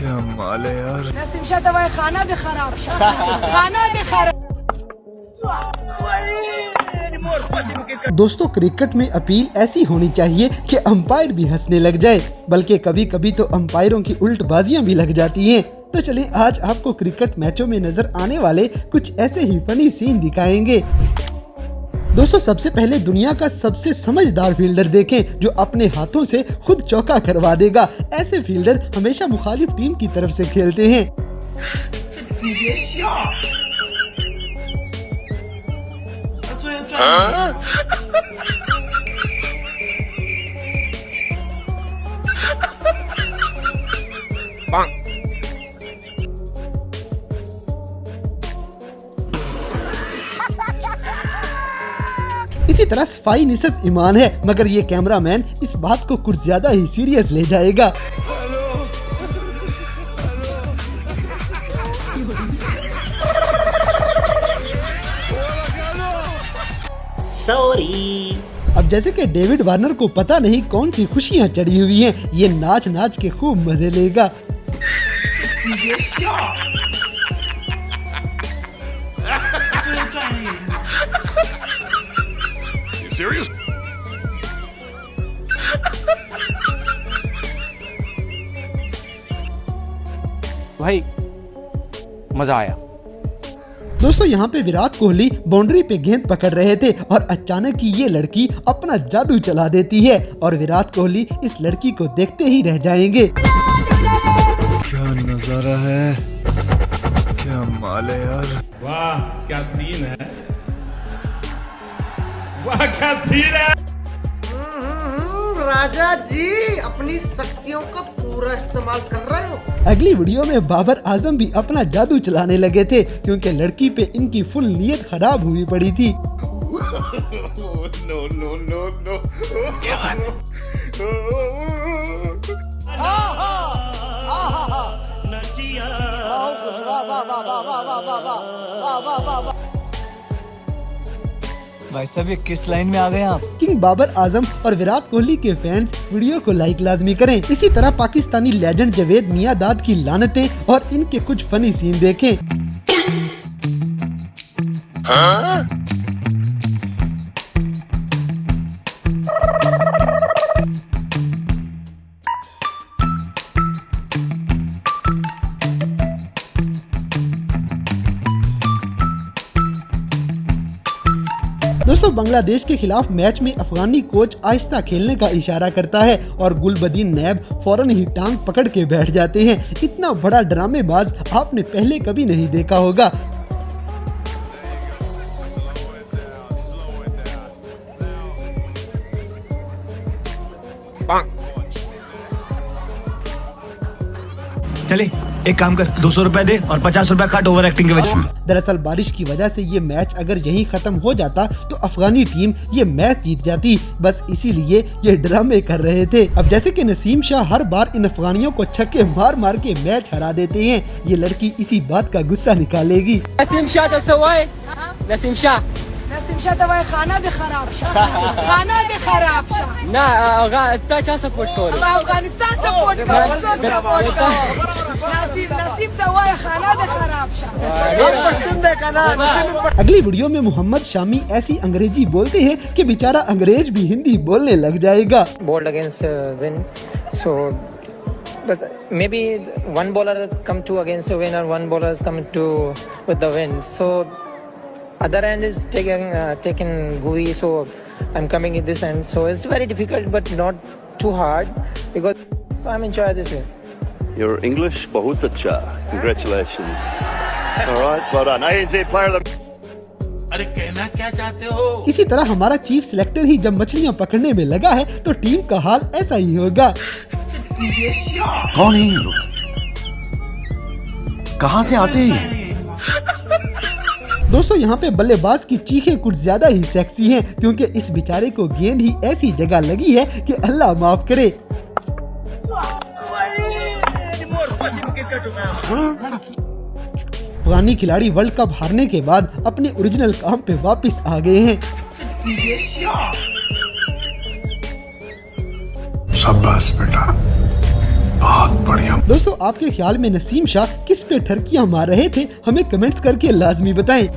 क्या माल है यार। नसीम शाह दवाई खाना दे खराब खाना दे खराब। दोस्तों क्रिकेट में अपील ऐसी होनी चाहिए कि अंपायर भी हंसने लग जाए, बल्कि कभी कभी तो अंपायरों की उल्टबाजियां भी लग जाती हैं। तो चलिए आज आपको क्रिकेट मैचों में नजर आने वाले कुछ ऐसे ही फनी सीन दिखाएंगे। दोस्तों सबसे पहले दुनिया का सबसे समझदार फील्डर देखें जो अपने हाथों से खुद चौका करवा देगा। ऐसे फील्डर हमेशा मुखालिफ टीम की तरफ से खेलते हैं। इसी तरह सफाई निसफ ईमान है, मगर ये कैमरामैन इस बात को कुछ ज्यादा ही सीरियस ले जाएगा। सॉरी। अब जैसे कि डेविड वार्नर को पता नहीं कौन सी खुशियां चढ़ी हुई हैं, ये नाच नाच के खूब मजे लेगा। Serious? भाई मजा आया। दोस्तों यहाँ पे विराट कोहली बाउंड्री पे गेंद पकड़ रहे थे और अचानक ही ये लड़की अपना जादू चला देती है और विराट कोहली इस लड़की को देखते ही रह जाएंगे। क्या नजारा है, क्या माल है यार। वाह क्या सीन है, वाह क्या सीन है। राजा जी अपनी शक्तियों का पूरा इस्तेमाल कर रहे हो। अगली वीडियो में बाबर आजम भी अपना जादू चलाने लगे थे क्योंकि लड़की पे इनकी फुल नीयत खराब हुई पड़ी थी। No no no no. क्या भाई साहब ये किस लाइन में आ गए आप? किंग बाबर आजम और विराट कोहली के फैंस वीडियो को लाइक लाजमी करें। इसी तरह पाकिस्तानी लेजेंड जवेद मियांदाद की लानतें और इनके कुछ फनी सीन देखें। दोस्तों बांग्लादेश के खिलाफ मैच में अफगानी कोच आहिस्ता खेलने का इशारा करता है और गुलबदीन नैब फौरन ही टांग पकड़ के बैठ जाते हैं। इतना बड़ा ड्रामेबाज आपने पहले कभी नहीं देखा होगा। चले एक काम कर 200 रुपए दे और 50 रुपए काट ओवर एक्टिंग के वजह। दरअसल बारिश की वजह से ये मैच अगर यहीं खत्म हो जाता तो अफगानी टीम ये मैच जीत जाती, बस इसीलिए ये ड्रामे कर रहे थे। अब जैसे कि नसीम शाह हर बार इन अफगानियों को छक्के मार मार के मैच हरा देते हैं, ये लड़की इसी बात का गुस्सा निकालेगी। नसीम शाह दवाई खाना दे खराब खाना दे खराब ना अच्छा सपोर्ट करो, अफगानिस्तान सपोर्ट करो। नसीब दवाई खाना दे खराब। अगली वीडियो में मोहम्मद शामी ऐसी अंग्रेजी बोलते हैं कि बेचारा अंग्रेज भी हिंदी बोलने लग जाएगा। Bowled against win, so but maybe one bowler has come to against the win or one bowler has come to with the win. So other end is taken gooey, so I'm coming in this end. So it's very difficult, but not too hard because so I'm enjoying this way. Your English बहुत अच्छा. Congratulations. All right, well done. ANZ player of the. अरे कहना क्या चाहते हो? इसी तरह हमारा चीफ सिलेक्टर ही जब मछलियां पकड़ने में लगा है तो टीम का हाल ऐसा ही होगा। कौन है ये लोग? कहाँ से आते हैं? दोस्तों यहाँ पे बल्लेबाज की चीखें कुछ ज्यादा ही सेक्सी हैं क्योंकि इस बेचारे को गेंद ही ऐसी जगह लगी है कि अल्लाह माफ करे। अफगानी खिलाड़ी वर्ल्ड कप हारने के बाद अपने ओरिजिनल काम पे वापस आ गए हैं। शाबाश बेटा, बहुत बढ़िया। दोस्तों आपके ख्याल में नसीम शाह किस पे ठरकियां मार रहे थे, हमें कमेंट्स करके लाजमी बताएं।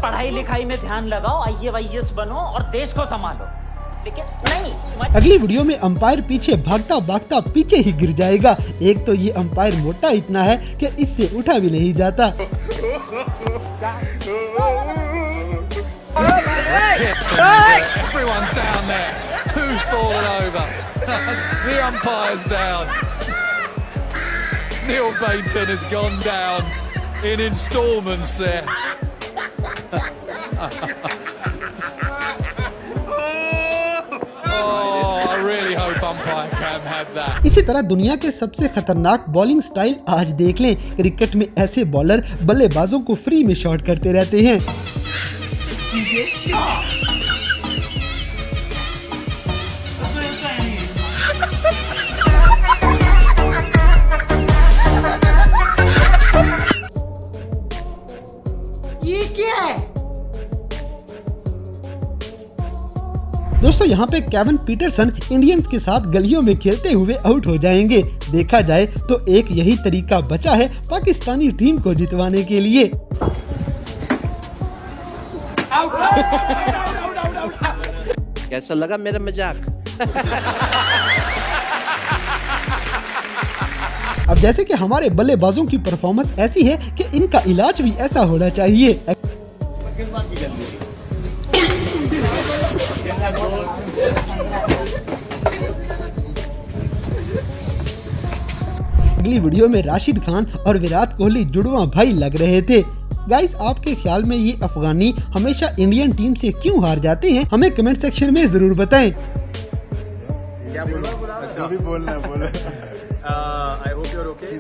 पढ़ाई लिखाई में ध्यान लगाओ, IAS बनो और देश को संभालो, लेकिन नहीं। अगली वीडियो में अंपायर पीछे भागता भागता पीछे ही गिर जाएगा। एक तो ये अंपायर मोटा इतना है कि इससे उठा भी नहीं जाता। Everyone's down there. Who's fallen over? The umpire's down. Neil Bainton has gone down in instalments there. Oh, I really hope umpire Cam had that. इसी तरह दुनिया के सबसे खतरनाक बॉलिंग स्टाइल आज देख लें। क्रिकेट में ऐसे बॉलर बल्लेबाजों को फ्री में शॉट करते रहते हैं। ये क्या है? दोस्तों यहाँ पे केविन पीटरसन इंडियंस के साथ गलियों में खेलते हुए आउट हो जाएंगे। देखा जाए तो एक यही तरीका बचा है पाकिस्तानी टीम को जितवाने के लिए। कैसा लगा मेरा मजाक? अब जैसे कि हमारे बल्लेबाजों की परफॉर्मेंस ऐसी है कि इनका इलाज भी ऐसा होना चाहिए। अगली वीडियो में राशिद खान और विराट कोहली जुड़वा भाई लग रहे थे। गाइस आपके ख्याल में ये अफगानी हमेशा इंडियन टीम से क्यों हार जाते हैं, हमें कमेंट सेक्शन में जरूर बताएं। I hope you're okay.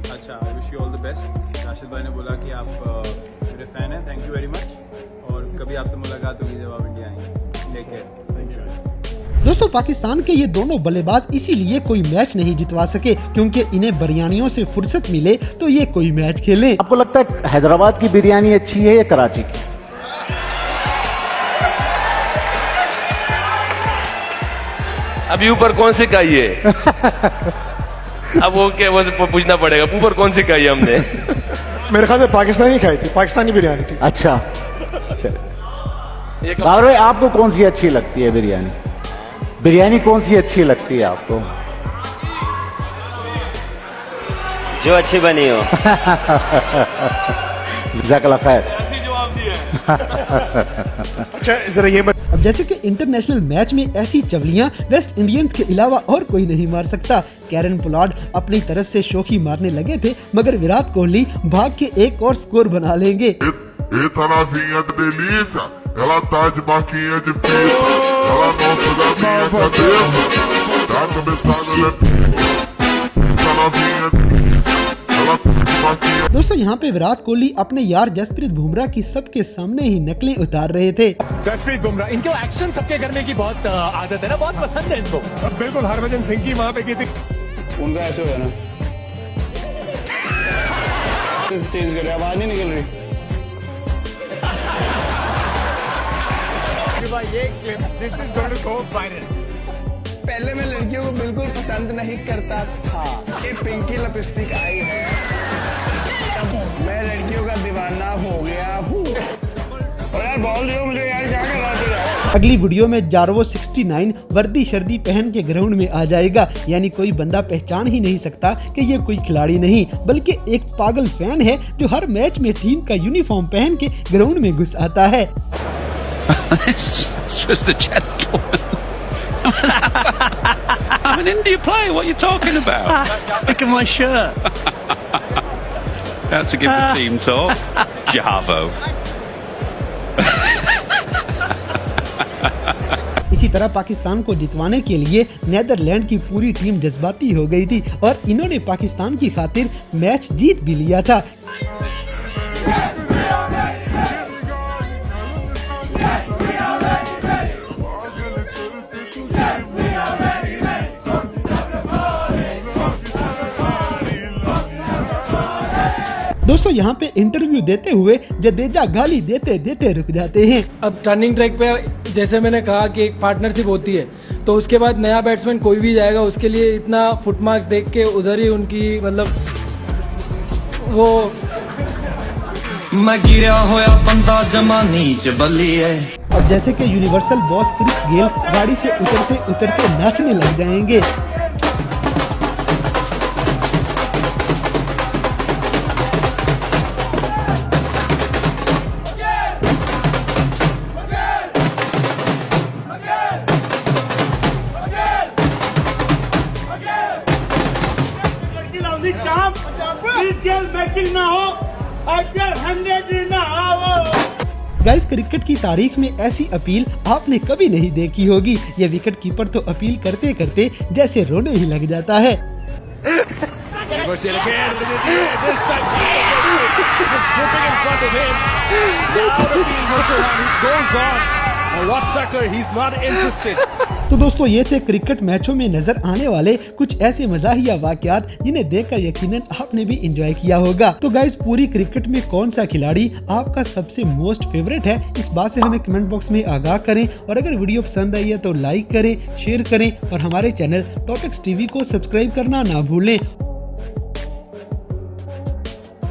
अच्छा, I wish you all the best. Rashid भाई ने बोला कि आप मेरे फैन हैं, थैंक यू वेरी मच, और कभी आपसे मुलाकात होगी जब आप इंडिया आएंगे। Take care, thank you. दोस्तों पाकिस्तान के ये दोनों बल्लेबाज इसीलिए कोई मैच नहीं जितवा सके क्योंकि इन्हें बिरयानियों से फुर्सत मिले तो ये कोई मैच खेलें। आपको लगता है हैदराबाद की बिरयानी अच्छी है या कराची की? अभी ऊपर कौन सी खाई है? अब वो क्या वो पूछना पड़ेगा, ऊपर कौन सी खाई हमने? मेरे ख्याल से पाकिस्तानी खाई थी, पाकिस्तानी बिरयानी थी। अच्छा, बाबर भाई आपको कौन सी अच्छी लगती है बिरयानी? बिरयानी कौन सी अच्छी लगती है आपको? जो अच्छी बनी हो। जज़ाकल्लाह खैर। अच्छा जरा ये अब जैसे कि इंटरनेशनल मैच में ऐसी चवलियां वेस्ट इंडियंस के अलावा और कोई नहीं मार सकता। कैरन पोलार्ड अपनी तरफ से शोखी मारने लगे थे मगर विराट कोहली भाग के एक और स्कोर बना लेंगे। दोस्तों यहाँ पे विराट कोहली अपने यार जसप्रीत बुमराह की सबके सामने ही नकलें उतार रहे थे। जसप्रीत बुमराह, इनको एक्शन सबके करने की बहुत आदत है ना, बहुत पसंद है इनको। बिल्कुल हरभजन सिंह की वहाँ पे की थी, उनका ऐसे हो ना, चेंज करे, आवाज नहीं निकल रही। पहले मैं लड़कियों को बिल्कुल पसंद नहीं करता था, ये पिंकी लिपस्टिक आई है, मैं लड़कियों का दीवाना हो गया हूँ। और यार बोल रही हो मुझे यार, क्या करवाते हो? अगली वीडियो में जारवो 69 वर्दी शर्दी पहन के ग्राउंड में आ जाएगा, यानी कोई बंदा पहचान ही नहीं सकता कि ये कोई खिलाड़ी नहीं बल्कि एक पागल फैन है जो हर मैच में टीम का यूनिफॉर्म पहन के ग्राउंड में घुस आता है। I'm an India player. What are you talking about? Look at my shirt. That's to give the team talk. Javo. इसी तरह पाकिस्तान को जितवाने के लिए नेदरलैंड की पूरी टीम जज्बाती हो गई थी और इन्होंने पाकिस्तान की खातिर मैच जीत भी लिया था। दोस्तों दोस्तों यहाँ पे इंटरव्यू देते हुए जडेजा गाली देते देते रुक जाते हैं। अब टर्निंग ट्रैक पे जैसे मैंने कहा कि एक पार्टनरशिप होती है, तो उसके बाद नया बैट्समैन कोई भी जाएगा उसके लिए इतना फुटमार्क्स देख के उधर ही उनकी मतलब वो मैं गिरा होया बंदा जमा नीच बल्ली है। अब जैसे कि यूनिवर्सल बॉस क्रिस गेल गाड़ी से उतरते उतरते नाचने लग जाएंगे। गाइस, क्रिकेट की तारीख में ऐसी अपील आपने कभी नहीं देखी होगी। ये विकेट कीपर तो अपील करते करते जैसे रोने ही लग जाता है। तो दोस्तों ये थे क्रिकेट मैचों में नजर आने वाले कुछ ऐसे मजाहिया वाकयात जिन्हें देखकर यकीनन आपने भी एंजॉय किया होगा। तो गाइस, पूरी क्रिकेट में कौन सा खिलाड़ी आपका सबसे मोस्ट फेवरेट है, इस बात से हमें कमेंट बॉक्स में आगाह करें। और अगर वीडियो पसंद आई है तो लाइक करें, शेयर करें और हमारे चैनल टॉपिक्स टीवी को सब्सक्राइब करना ना भूलें।